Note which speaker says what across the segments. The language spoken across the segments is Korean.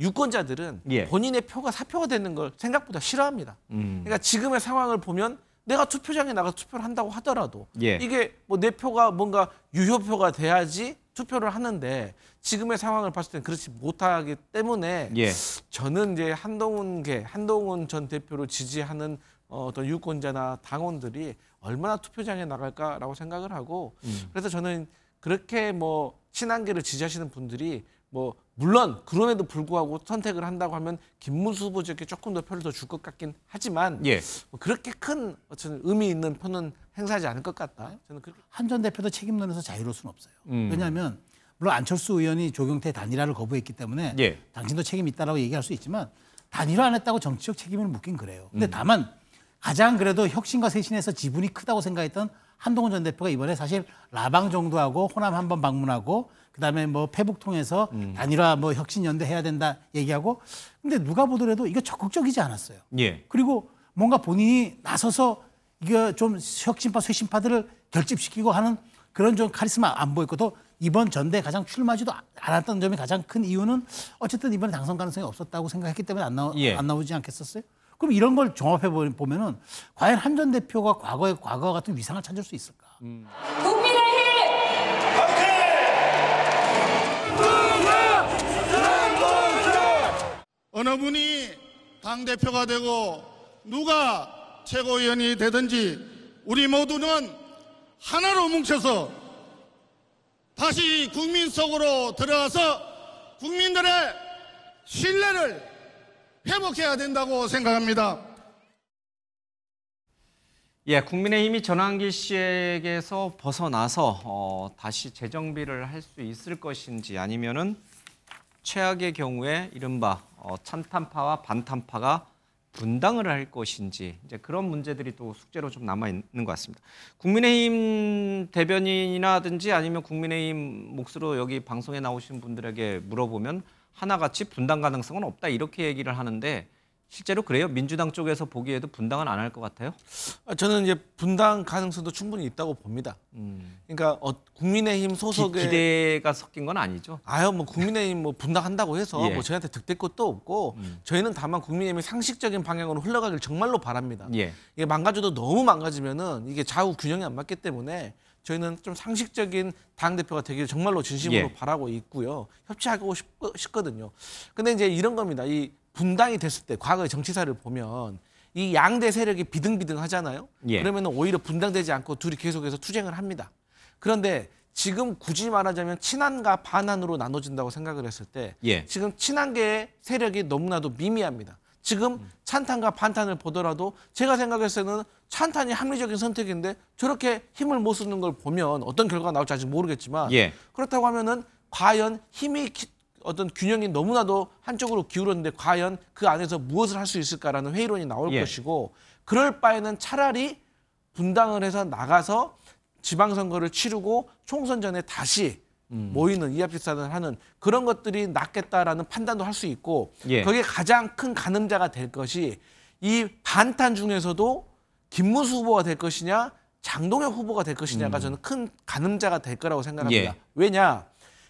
Speaker 1: 유권자들은
Speaker 2: 예.
Speaker 1: 본인의 표가 사표가 되는 걸 생각보다 싫어합니다. 그러니까 지금의 상황을 보면 내가 투표장에 나가서 투표를 한다고 하더라도
Speaker 2: 예.
Speaker 1: 이게 뭐 내 표가 뭔가 유효표가 돼야지 투표를 하는데 지금의 상황을 봤을 때는 그렇지 못하기 때문에
Speaker 2: 예.
Speaker 1: 저는 이제 한동훈 전 대표를 지지하는 어떤 유권자나 당원들이 얼마나 투표장에 나갈까라고 생각을 하고 그래서 저는 그렇게 뭐 친한계를 지지하시는 분들이 뭐 물론 그럼에도 불구하고 선택을 한다고 하면 김문수 후보자께 조금 더 표를 더 줄 것 같긴 하지만
Speaker 2: 예.
Speaker 1: 뭐 그렇게 큰 어떤 의미 있는 표는 행사하지 않을 것 같다. 저는 그렇게.
Speaker 3: 한 전 대표도 책임론에서 자유로울 수는 없어요. 왜냐하면 물론 안철수 의원이 조경태 단일화를 거부했기 때문에
Speaker 2: 예.
Speaker 3: 당신도 책임이 있다라고 얘기할 수 있지만 단일화 안 했다고 정치적 책임을 묻긴 그래요. 근데 다만 가장 그래도 혁신과 쇄신에서 지분이 크다고 생각했던 한동훈 전 대표가 이번에 사실 라방 정도하고 호남 한번 방문하고 그다음에 뭐 패북 통해서 단일화 뭐 혁신연대 해야 된다 얘기하고 근데 누가 보더라도 이거 적극적이지 않았어요.
Speaker 2: 예.
Speaker 3: 그리고 뭔가 본인이 나서서 이거 좀 혁신파 쇄신파들을 결집시키고 하는 그런 좀 카리스마 안 보였고 또 이번 전대에 가장 출마하지도 않았던 점이 가장 큰 이유는 어쨌든 이번에 당선 가능성이 없었다고 생각했기 때문에 안 나오지 않겠었어요? 그럼 이런 걸 종합해 보면은 과연 한 전 대표가 과거와 같은 위상을 찾을 수 있을까?
Speaker 4: 국민의힘
Speaker 5: 어느 분이 당대표가 되고 누가 최고위원이 되든지 우리 모두는 하나로 뭉쳐서 다시 국민 속으로 들어가서 국민들의 신뢰를 회복해야 된다고 생각합니다.
Speaker 2: 예, 국민의힘이 전환기 씨에게서 벗어나서 다시 재정비를 할 수 있을 것인지 아니면은 최악의 경우에 이른바 찬탄파와 반탄파가 분당을 할 것인지 이제 그런 문제들이 또 숙제로 좀 남아 있는 것 같습니다. 국민의힘 대변인이라든지 아니면 국민의힘 몫으로 여기 방송에 나오신 분들에게 물어보면 하나같이 분당 가능성은 없다 이렇게 얘기를 하는데 실제로 그래요? 민주당 쪽에서 보기에도 분당은 안 할 것 같아요?
Speaker 1: 저는 이제 분당 가능성도 충분히 있다고 봅니다. 그러니까 국민의힘 소속의
Speaker 2: 기대가 섞인 건 아니죠?
Speaker 1: 뭐 국민의힘 뭐 분당한다고 해서
Speaker 2: 예.
Speaker 1: 뭐 저희한테 득될 것도 없고 저희는 다만 국민의힘이 상식적인 방향으로 흘러가길 정말로 바랍니다.
Speaker 2: 예.
Speaker 1: 이게 망가져도 너무 망가지면은 이게 좌우 균형이 안 맞기 때문에 저희는 좀 상식적인 당 대표가 되기를 정말로 진심으로
Speaker 2: 예.
Speaker 1: 바라고 있고요. 협치하고 싶거든요. 근데 이제 이런 겁니다. 이 분당이 됐을 때 과거의 정치사를 보면 이 양대 세력이 비등비등하잖아요.
Speaker 2: 예.
Speaker 1: 그러면 오히려 분당되지 않고 둘이 계속해서 투쟁을 합니다. 그런데 지금 굳이 말하자면 친한과 반한으로 나눠진다고 생각을 했을 때
Speaker 2: 예.
Speaker 1: 지금 친한계의 세력이 너무나도 미미합니다. 지금 찬탄과 반탄을 보더라도 제가 생각했을 때는 찬탄이 합리적인 선택인데 저렇게 힘을 못 쓰는 걸 보면 어떤 결과가 나올지 아직 모르겠지만
Speaker 2: 예.
Speaker 1: 그렇다고 하면은 과연 어떤 균형이 너무나도 한쪽으로 기울었는데 과연 그 안에서 무엇을 할 수 있을까라는 회의론이 나올
Speaker 2: 예.
Speaker 1: 것이고 그럴 바에는 차라리 분당을 해서 나가서 지방선거를 치르고 총선 전에 다시 모이는 이합집산을 하는 그런 것들이 낫겠다라는 판단도 할 수 있고
Speaker 2: 예.
Speaker 1: 거기에 가장 큰 가늠자가 될 것이 이 반탄 중에서도 김문수 후보가 될 것이냐 장동혁 후보가 될 것이냐가 저는 큰 가늠자가 될 거라고 생각합니다.
Speaker 2: 예.
Speaker 1: 왜냐?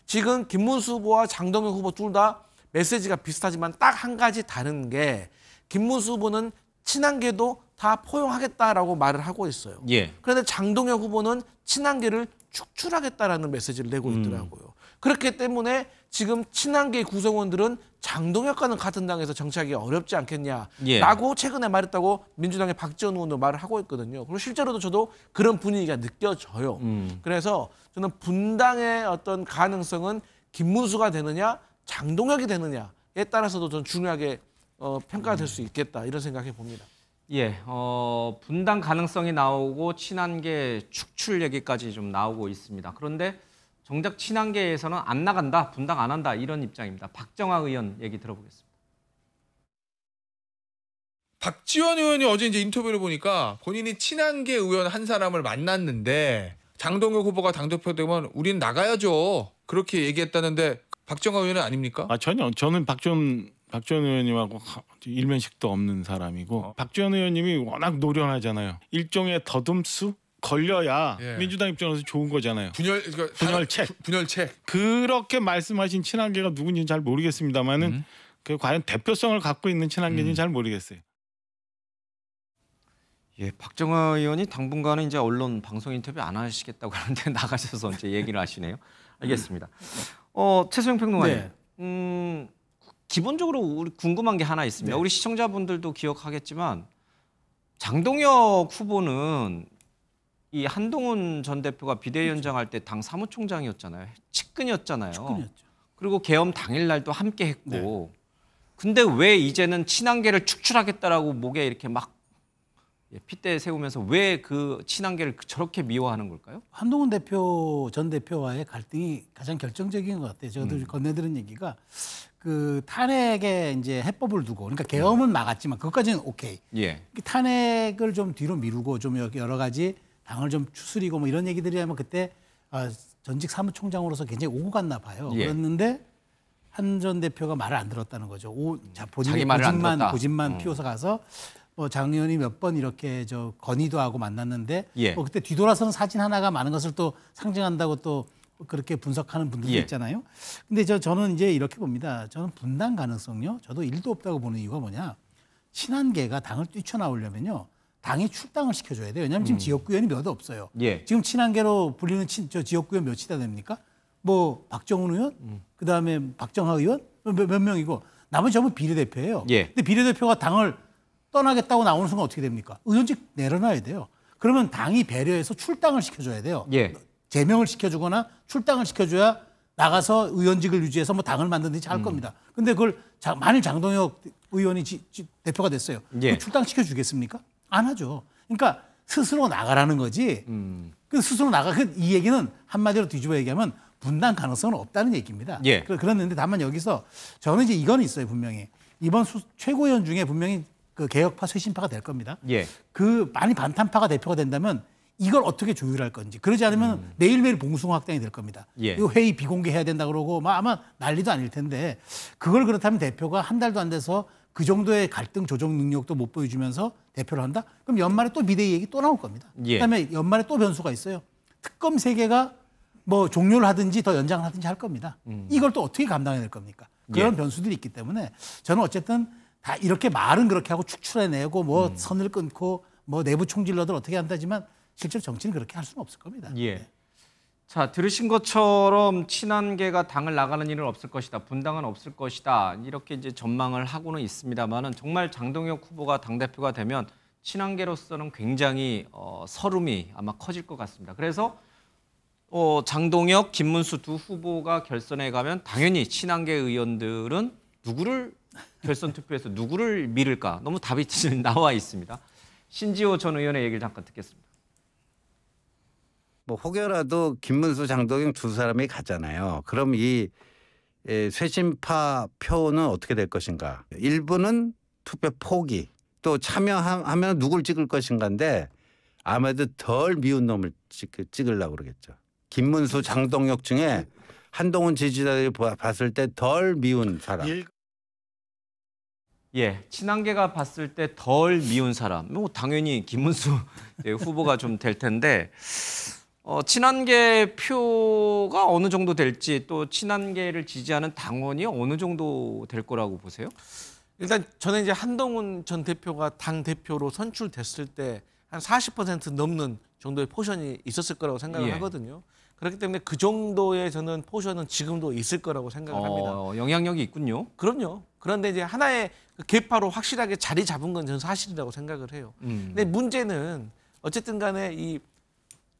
Speaker 1: 지금 김문수 후보와 장동혁 후보 둘 다 메시지가 비슷하지만 딱 한 가지 다른 게 김문수 후보는 친한계도 다 포용하겠다라고 말을 하고 있어요.
Speaker 2: 예.
Speaker 1: 그런데 장동혁 후보는 친한계를 축출하겠다라는 메시지를 내고 있더라고요. 그렇기 때문에 지금 친한계 구성원들은 장동혁과는 같은 당에서 정치하기 어렵지 않겠냐라고 최근에 말했다고 민주당의 박지원 의원도 말을 하고 있거든요. 그리고 실제로도 저도 그런 분위기가 느껴져요. 그래서 저는 분당의 어떤 가능성은 김문수가 되느냐 장동혁이 되느냐에 따라서도 좀 중요하게 평가가 될 수 있겠다 이런 생각해 봅니다.
Speaker 2: 예, 분당 가능성이 나오고 친한계 축출 얘기까지 좀 나오고 있습니다. 그런데 정작 친한계에서는 안 나간다, 분당 안 한다 이런 입장입니다. 박정아 의원 얘기 들어보겠습니다.
Speaker 6: 박지원 의원이 어제 이제 인터뷰를 보니까 본인이 친한계 의원 한 사람을 만났는데 장동혁 후보가 당대표 되면 우린 나가야죠. 그렇게 얘기했다는데 박정아 의원은 아닙니까?
Speaker 7: 전혀. 저는 박지원 의원님하고 일면식도 없는 사람이고 박지원 의원님이 워낙 노련하잖아요. 일종의 더듬수? 걸려야
Speaker 6: 예.
Speaker 7: 민주당 입장에서 좋은 거잖아요.
Speaker 6: 분열책.
Speaker 7: 그렇게 말씀하신 친한계가 누군지는 잘 모르겠습니다만은 그 과연 대표성을 갖고 있는 친한계인지 잘 모르겠어요.
Speaker 2: 예, 박정아 의원이 당분간은 이제 언론 방송 인터뷰 안 하시겠다고 하는데 나가셔서 이제 얘기를 하시네요. 알겠습니다. 최소영 평론가님,
Speaker 3: 네.
Speaker 2: 기본적으로 우리 궁금한 게 하나 있습니다.
Speaker 3: 네.
Speaker 2: 우리 시청자분들도 기억하겠지만 장동혁 후보는 이 한동훈 전 대표가 비대위원장 할 때 당 사무총장이었잖아요. 측근이었잖아요.
Speaker 3: 측근이었죠.
Speaker 2: 그리고 계엄 당일날도 함께 했고.
Speaker 3: 네.
Speaker 2: 근데 왜 이제는 친한계를 축출하겠다라고 목에 이렇게 막 핏대 세우면서 왜 그 친한계를 저렇게 미워하는 걸까요?
Speaker 3: 한동훈 전 대표와의 갈등이 가장 결정적인 것 같아요. 저도 건네들은 얘기가 그 탄핵에 이제 해법을 두고, 그러니까 계엄은 막았지만 그것까지는 오케이.
Speaker 2: 예.
Speaker 3: 탄핵을 좀 뒤로 미루고 좀 여러 가지 당을 좀 추스리고 뭐 이런 얘기들이 하면 그때 전직 사무총장으로서 굉장히 오고 갔나 봐요.
Speaker 2: 예.
Speaker 3: 그랬는데 한 전 대표가 말을 안 들었다는 거죠.
Speaker 2: 자기 말을 안 들었다.
Speaker 3: 고집만 피워서 가서 뭐 장 의원이 몇 번 이렇게 건의도 하고 만났는데
Speaker 2: 예.
Speaker 3: 뭐 그때 뒤돌아서는 사진 하나가 많은 것을 또 상징한다고 또 그렇게 분석하는 분들도
Speaker 2: 예.
Speaker 3: 있잖아요. 근데 저는 이제 이렇게 봅니다. 저는 분당 가능성요. 저도 1도 없다고 보는 이유가 뭐냐. 친한계가 당을 뛰쳐나오려면요. 당이 출당을 시켜줘야 돼요. 왜냐하면 지금 지역구 의원이 몇 없어요.
Speaker 2: 예.
Speaker 3: 지금 친한계로 불리는 지역구 의원 몇이다 됩니까? 뭐 박정훈 의원, 그다음에 박정하 의원 몇 명이고 나머지 전부 비례대표예요.
Speaker 2: 예.
Speaker 3: 근데 비례대표가 당을 떠나겠다고 나오는 순간 어떻게 됩니까? 의원직 내려놔야 돼요. 그러면 당이 배려해서 출당을 시켜줘야 돼요.
Speaker 2: 예.
Speaker 3: 제명을 시켜주거나 출당을 시켜줘야 나가서 의원직을 유지해서 뭐 당을 만든지 할 겁니다. 근데 그걸 만일 장동혁 의원이 대표가 됐어요.
Speaker 2: 예.
Speaker 3: 출당 시켜주겠습니까? 안 하죠. 그러니까 스스로 나가라는 거지. 그 스스로 이 얘기는 한마디로 뒤집어 얘기하면 분당 가능성은 없다는 얘기입니다.
Speaker 2: 예.
Speaker 3: 그런데 다만 여기서 저는 이제 이건 있어요, 분명히. 이번 최고위원 중에 분명히 그 개혁파, 쇄신파가 될 겁니다.
Speaker 2: 예.
Speaker 3: 그 많이 반탄파가 대표가 된다면 이걸 어떻게 조율할 건지. 그러지 않으면 매일매일 봉숭아 확장이 될 겁니다.
Speaker 2: 예.
Speaker 3: 이 회의 비공개해야 된다 그러고 아마 난리도 아닐 텐데 그걸 그렇다면 대표가 한 달도 안 돼서 그 정도의 갈등 조정 능력도 못 보여주면서 대표를 한다? 그럼 연말에 또 비대위 얘기 또 나올 겁니다.
Speaker 2: 예.
Speaker 3: 그다음에 연말에 또 변수가 있어요. 특검 3개가 뭐 종료를 하든지 더 연장을 하든지 할 겁니다. 이걸 또 어떻게 감당해야 될 겁니까? 그런
Speaker 2: 예.
Speaker 3: 변수들이 있기 때문에 저는 어쨌든 다 이렇게 말은 그렇게 하고 축출해내고 뭐 선을 끊고 뭐 내부 총질러들 어떻게 한다지만 실제로 정치는 그렇게 할 수는 없을 겁니다.
Speaker 2: 예. 자, 들으신 것처럼 친한계가 당을 나가는 일은 없을 것이다. 분당은 없을 것이다. 이렇게 이제 전망을 하고는 있습니다만은 정말 장동혁 후보가 당대표가 되면 친한계로서는 굉장히 서름이 아마 커질 것 같습니다. 그래서 장동혁, 김문수 두 후보가 결선에 가면 당연히 친한계 의원들은 누구를 결선 투표에서 누구를 밀을까? 너무 답이 나와 있습니다. 신지호 전 의원의 얘기를 잠깐 듣겠습니다.
Speaker 8: 뭐 혹여라도 김문수, 장동영 두 사람이 가잖아요. 그럼 이 쇄신파 표는 어떻게 될 것인가? 일부는 투표 포기, 또 참여하면 누굴 찍을 것인가인데 아마도 덜 미운 놈을 찍으려고 그러겠죠. 김문수, 장동혁 중에 한동훈 지지자들이 봤을 때 덜 미운 사람.
Speaker 2: 예, 친한계가 봤을 때 덜 미운 사람. 뭐 당연히 김문수 후보가 좀 될 텐데 친한계 표가 어느 정도 될지 또 친한계를 지지하는 당원이 어느 정도 될 거라고 보세요?
Speaker 1: 일단 저는 이제 한동훈 전 대표가 당 대표로 선출됐을 때 한 40% 넘는 정도의 포션이 있었을 거라고 생각을
Speaker 2: 예.
Speaker 1: 하거든요. 그렇기 때문에 그 정도의 저는 포션은 지금도 있을 거라고 생각을 합니다.
Speaker 2: 영향력이 있군요.
Speaker 1: 그럼요. 그런데 이제 하나의 그 계파로 확실하게 자리 잡은 건 저는 사실이라고 생각을 해요. 근데 문제는 어쨌든 간에 이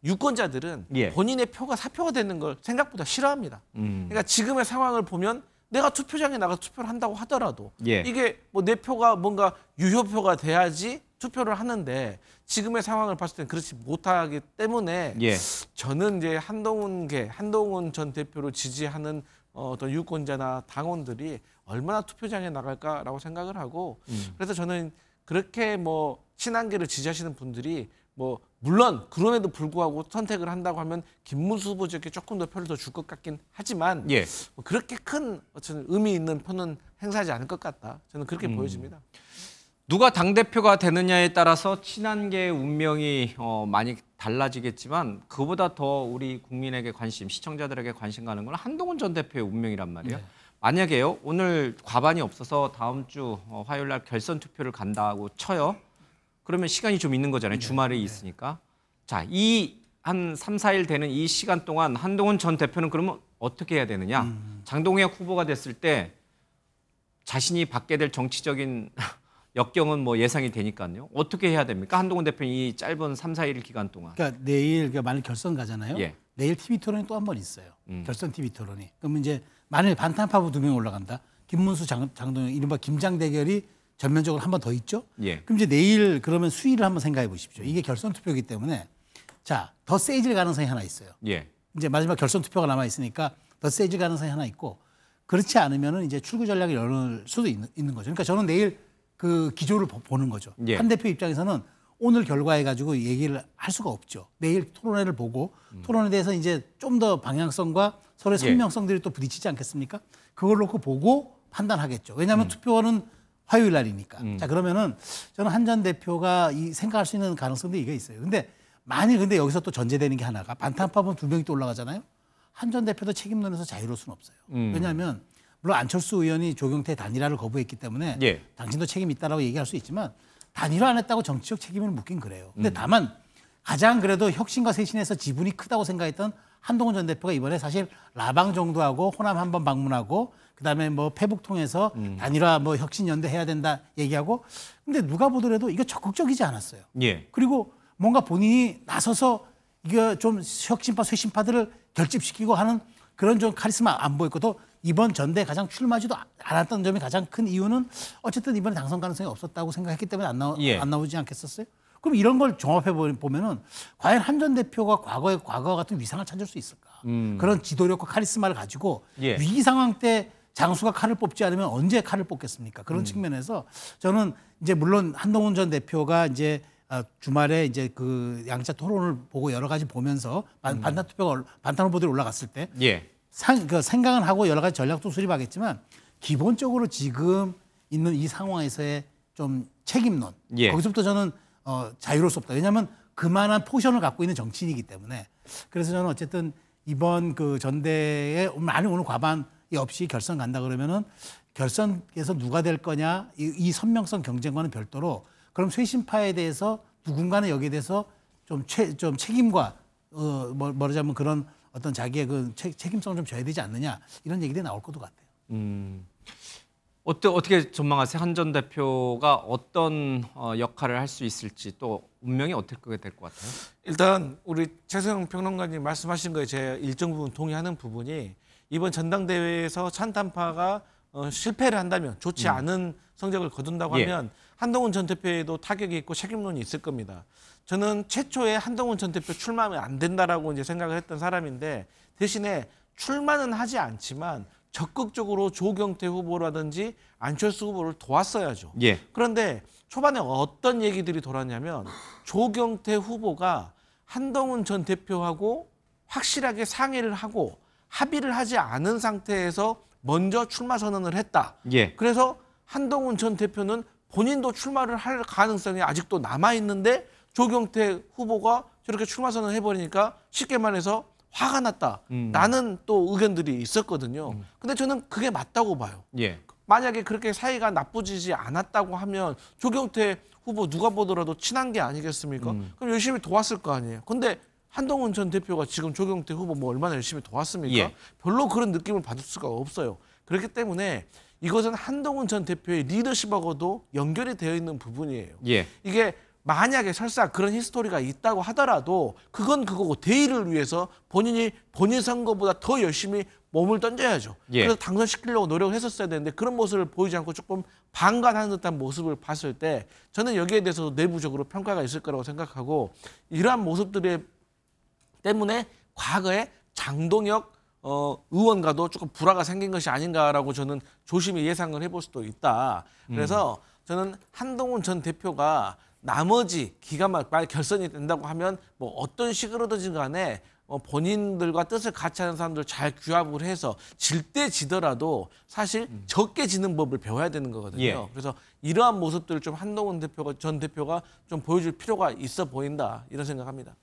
Speaker 1: 유권자들은
Speaker 2: 예.
Speaker 1: 본인의 표가 사표가 되는 걸 생각보다 싫어합니다. 그러니까 지금의 상황을 보면 내가 투표장에 나가서 투표를 한다고 하더라도
Speaker 2: 예.
Speaker 1: 이게 뭐 내 표가 뭔가 유효표가 돼야지 투표를 하는데 지금의 상황을 봤을 땐 그렇지 못하기 때문에
Speaker 2: 예.
Speaker 1: 저는 이제 한동훈 전 대표를 지지하는 어떤 유권자나 당원들이 얼마나 투표장에 나갈까라고 생각을 하고 그래서 저는 그렇게 뭐 친한계를 지지하시는 분들이 뭐 물론 그럼에도 불구하고 선택을 한다고 하면 김문수 후보에게 조금 더 표를 더 줄 것 같긴 하지만
Speaker 2: 예.
Speaker 1: 뭐 그렇게 큰 어떤 의미 있는 표는 행사하지 않을 것 같다. 저는 그렇게 보여집니다.
Speaker 2: 누가 당대표가 되느냐에 따라서 친한계의 운명이 많이 달라지겠지만 그보다 더 우리 국민에게 관심, 시청자들에게 관심 가는 건 한동훈 전 대표의 운명이란 말이에요.
Speaker 3: 네.
Speaker 2: 만약에요 오늘 과반이 없어서 다음 주 화요일 날 결선 투표를 간다고 쳐요. 그러면 시간이 좀 있는 거잖아요. 주말에 있으니까. 자, 이 한 3, 4일 되는 이 시간 동안 한동훈 전 대표는 그러면 어떻게 해야 되느냐. 장동혁 후보가 됐을 때 자신이 받게 될 정치적인 역경은 뭐 예상이 되니까요. 어떻게 해야 됩니까? 한동훈 대표는 이 짧은 3, 4일 기간 동안.
Speaker 3: 그러니까 내일 그러니까 만일 결선 가잖아요.
Speaker 2: 예.
Speaker 3: 내일 TV 토론이 또 한 번 있어요. 결선 TV 토론이. 그러면 이제 만일 반탄파부 2명 올라간다. 김문수, 장동혁 이른바 김장 대결이 전면적으로 한 번 더 있죠.
Speaker 2: 예.
Speaker 3: 그럼 이제 내일 그러면 수위를 한번 생각해 보십시오. 이게 결선 투표이기 때문에 자, 더 세질 가능성이 하나 있어요.
Speaker 2: 예.
Speaker 3: 이제 마지막 결선 투표가 남아 있으니까 더 세질 가능성이 하나 있고 그렇지 않으면은 이제 출구 전략을 열을 수도 있는 거죠. 그러니까 저는 내일 그 기조를 보는 거죠.
Speaker 2: 예.
Speaker 3: 한 대표 입장에서는 오늘 결과해 가지고 얘기를 할 수가 없죠. 내일 토론회를 보고 토론에 대해서 이제 좀 더 방향성과 서로의 선명성들이 또 부딪히지 않겠습니까? 그걸 놓고 보고 판단하겠죠. 왜냐하면 투표는 화요일 날이니까. 자, 그러면은 저는 한 전 대표가 이 생각할 수 있는 가능성도 이게 있어요. 근데 만일 여기서 또 전제되는 게 하나가 반탄파범 2명이 또 올라가잖아요. 한 전 대표도 책임론에서 자유로울 수는 없어요. 왜냐하면 물론 안철수 의원이 조경태 단일화를 거부했기 때문에
Speaker 2: 예.
Speaker 3: 당신도 책임 있다라고 얘기할 수 있지만 단일화 안 했다고 정치적 책임을 묻긴 그래요. 근데 다만 가장 그래도 혁신과 쇄신에서 지분이 크다고 생각했던 한동훈 전 대표가 이번에 사실 라방 정도 하고 호남 한번 방문하고 그다음에 뭐 패북 통해서 단일화 뭐 혁신 연대 해야 된다 얘기하고 근데 누가 보더라도 이거 적극적이지 않았어요.
Speaker 2: 예.
Speaker 3: 그리고 뭔가 본인이 나서서 이게 좀 혁신파 쇄신파들을 결집시키고 하는 그런 좀 카리스마 안 보였고 또 이번 전대에 가장 출마하지도 않았던 점이 가장 큰 이유는 어쨌든 이번에 당선 가능성이 없었다고 생각했기 때문에 안 나오지 않겠었어요? 그럼 이런 걸 종합해 보면은 과연 한 전 대표가 과거와 같은 위상을 찾을 수 있을까? 그런 지도력과 카리스마를 가지고 위기 상황 때 장수가 칼을 뽑지 않으면 언제 칼을 뽑겠습니까? 그런 측면에서 저는 이제 물론 한동훈 전 대표가 이제 주말에 이제 그 양자 토론을 보고 여러 가지 보면서 반탄 후보들이 올라갔을 때 생각은 하고 여러 가지 전략도 수립하겠지만 기본적으로 지금 있는 이 상황에서의 좀 책임론 거기서부터 저는 자유로울 수 없다. 왜냐하면 그만한 포션을 갖고 있는 정치인이기 때문에 그래서 저는 어쨌든 이번 그 전대에 만약 오늘 과반이 없이 결선 간다 그러면은 결선에서 누가 될 거냐 이 선명성 경쟁과는 별도로 그럼 쇄신파에 대해서 누군가는 여기에 대해서 좀 책임과 말하자면 그런 어떤 자기의 그 책임성을 좀 져야 되지 않느냐 이런 얘기들이 나올 것도 같아요.
Speaker 2: 어떻게 전망하세요? 한 전 대표가 어떤 역할을 할 수 있을지 또 운명이 어떻게 될 것 같아요?
Speaker 1: 일단 우리 최소영 평론가님 말씀하신 거에 제가 일정 부분 동의하는 부분이 이번 전당대회에서 찬탄파가 실패를 한다면 좋지 않은 성적을 거둔다고 하면 한동훈 전 대표에도 타격이 있고 책임론이 있을 겁니다. 저는 최초에 한동훈 전 대표 출마하면 안 된다라고 이제 생각을 했던 사람인데 대신에 출마는 하지 않지만 적극적으로 조경태 후보라든지 안철수 후보를 도왔어야죠. 그런데 초반에 어떤 얘기들이 돌았냐면 조경태 후보가 한동훈 전 대표하고 확실하게 상의를 하고 합의를 하지 않은 상태에서 먼저 출마 선언을 했다. 그래서 한동훈 전 대표는 본인도 출마를 할 가능성이 아직도 남아있는데 조경태 후보가 저렇게 출마 선언을 해버리니까 쉽게 말해서 화가 났다. 라는 또 의견들이 있었거든요. 근데 저는 그게 맞다고 봐요. 만약에 그렇게 사이가 나쁘지 않았다고 하면 조경태 후보 누가 보더라도 친한 게 아니겠습니까? 그럼 열심히 도왔을 거 아니에요. 근데 한동훈 전 대표가 지금 조경태 후보 뭐 얼마나 열심히 도왔습니까? 별로 그런 느낌을 받을 수가 없어요. 그렇기 때문에 이것은 한동훈 전 대표의 리더십하고도 연결이 되어 있는 부분이에요. 이게 만약에 설사 그런 히스토리가 있다고 하더라도 그건 그거고 대의를 위해서 본인이 본인 선거보다 더 열심히 몸을 던져야죠. 그래서 당선시키려고 노력을 했었어야 되는데 그런 모습을 보이지 않고 조금 방관하는 듯한 모습을 봤을 때 저는 여기에 대해서 내부적으로 평가가 있을 거라고 생각하고 이러한 모습들에 때문에 과거에 장동혁 의원과도 조금 불화가 생긴 것이 아닌가라고 저는 조심히 예상을 해볼 수도 있다. 그래서 저는 한동훈 전 대표가 나머지 기간만 결선이 된다고 하면 뭐 어떤 식으로든지 간에 본인들과 뜻을 같이 하는 사람들 잘 규합을 해서 질 때 지더라도 사실 적게 지는 법을 배워야 되는 거거든요. 그래서 이러한 모습들을 좀 한동훈 전 대표가 좀 보여줄 필요가 있어 보인다 이런 생각합니다.